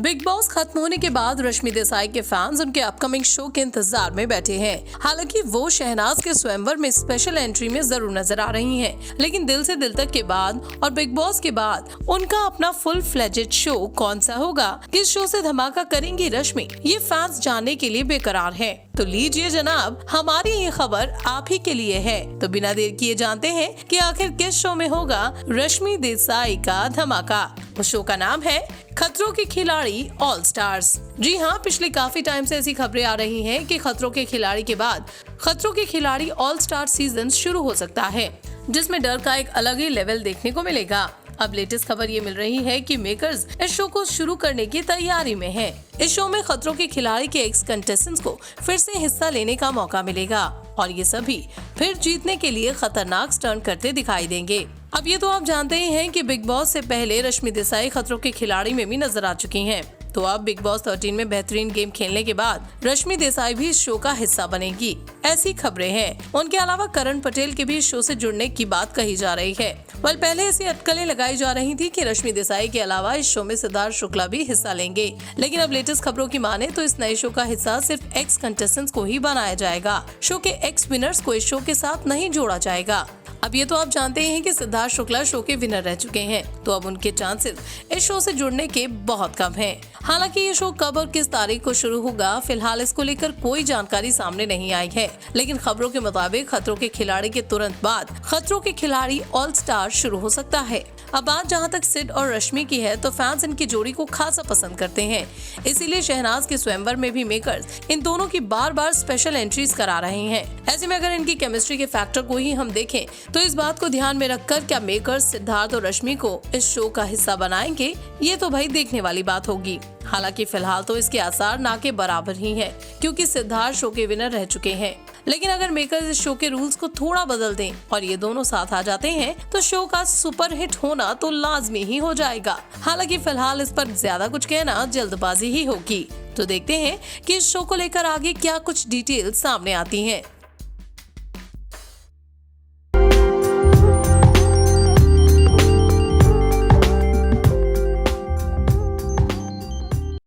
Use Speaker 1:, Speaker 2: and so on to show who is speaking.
Speaker 1: Big boss खत्म होने के बाद रश्मि देसाई के फैंस उनके अपकमिंग शो के इंतजार में बैठे हैं। हालांकि वो शहनाज के स्वयंवर में स्पेशल एंट्री में जरूर नजर आ रही हैं, लेकिन दिल से दिल तक के बाद और बिग बॉस के बाद उनका अपना फुल फ्लेजेड शो कौन सा होगा, किस शो से धमाका करेंगी रश्मि, ये फैंस जानने के लिए बेकरार हैं। तो लीजिए जनाब, हमारी ये खबर आप ही के लिए है। तो बिना देर किए जानते हैं कि आखिर किस शो में होगा रश्मि देसाई का धमाका। उस शो का नाम है खतरों के खिलाड़ी ऑल स्टार्स। जी हाँ, पिछले काफी टाइम से ऐसी खबरें आ रही हैं कि खतरों के खिलाड़ी के बाद खतरों के खिलाड़ी ऑल स्टार सीजन शुरू हो सकता है, जिसमें डर का एक अलग ही लेवल देखने को मिलेगा। अब लेटेस्ट खबर ये मिल रही है कि मेकर्स इस शो को शुरू करने की तैयारी में हैं। इस शो में खतरों के खिलाड़ी के एक्स कंटेस्टेंट्स को फिर से हिस्सा लेने का मौका मिलेगा और ये सभी फिर जीतने के लिए खतरनाक स्टंट करते दिखाई देंगे। अब ये तो आप जानते ही हैं कि बिग बॉस से पहले रश्मि देसाई खतरों के खिलाड़ी में भी नजर आ चुकी हैं। तो अब बिग बॉस 13 में बेहतरीन गेम खेलने के बाद रश्मि देसाई भी इस शो का हिस्सा बनेगी, ऐसी खबरें हैं। उनके अलावा करण पटेल के भी इस शो से जुड़ने की बात कही जा रही है। पहले ऐसी अटकलें लगाई जा रही थी कि रश्मि देसाई के अलावा इस शो में सिद्धार्थ शुक्ला भी हिस्सा लेंगे, लेकिन अब लेटेस्ट खबरों की माने तो इस नए शो का हिस्सा सिर्फ एक्स कंटेस्टेंट्स को ही बनाया जाएगा। शो के एक्स विनर्स को इस शो के साथ नहीं जोड़ा जाएगा। अब ये तो आप जानते हैं कि सिद्धार्थ शुक्ला शो के विनर रह चुके हैं, तो अब उनके चांसेस इस शो से जुड़ने के बहुत कम हैं। हालांकि ये शो कब और किस तारीख को शुरू होगा, फिलहाल इसको लेकर कोई जानकारी सामने नहीं आई है, लेकिन खबरों के मुताबिक खतरों के खिलाड़ी के तुरंत बाद खतरों के खिलाड़ी ऑल स्टार शुरू हो सकता है। अब बात जहां तक सिड और रश्मि की है, तो फैंस इनकी जोड़ी को खासा पसंद करते हैं, इसीलिए शहनाज के स्वयंवर में भी मेकर्स इन दोनों की बार बार स्पेशल एंट्रीज करा रहे हैं। ऐसे में अगर इनकी केमिस्ट्री के फैक्टर को ही हम देखें तो इस बात को ध्यान में रखकर क्या मेकर्स सिद्धार्थ और रश्मि को इस शो का हिस्सा बनाएंगे, ये तो भाई देखने वाली बात होगी। हालांकि फिलहाल तो इसके आसार ना के बराबर ही हैं, क्योंकि सिद्धार्थ शो के विनर रह चुके हैं। लेकिन अगर मेकर्स इस शो के रूल्स को थोड़ा बदल दें और ये दोनों साथ आ जाते हैं तो शो का सुपर हिट होना तो लाजमी ही हो जाएगा। हालांकि फिलहाल इस पर ज्यादा कुछ कहना जल्दबाजी ही होगी। तो देखते हैं कि इस शो को लेकर आगे क्या कुछ डिटेल सामने आती हैं।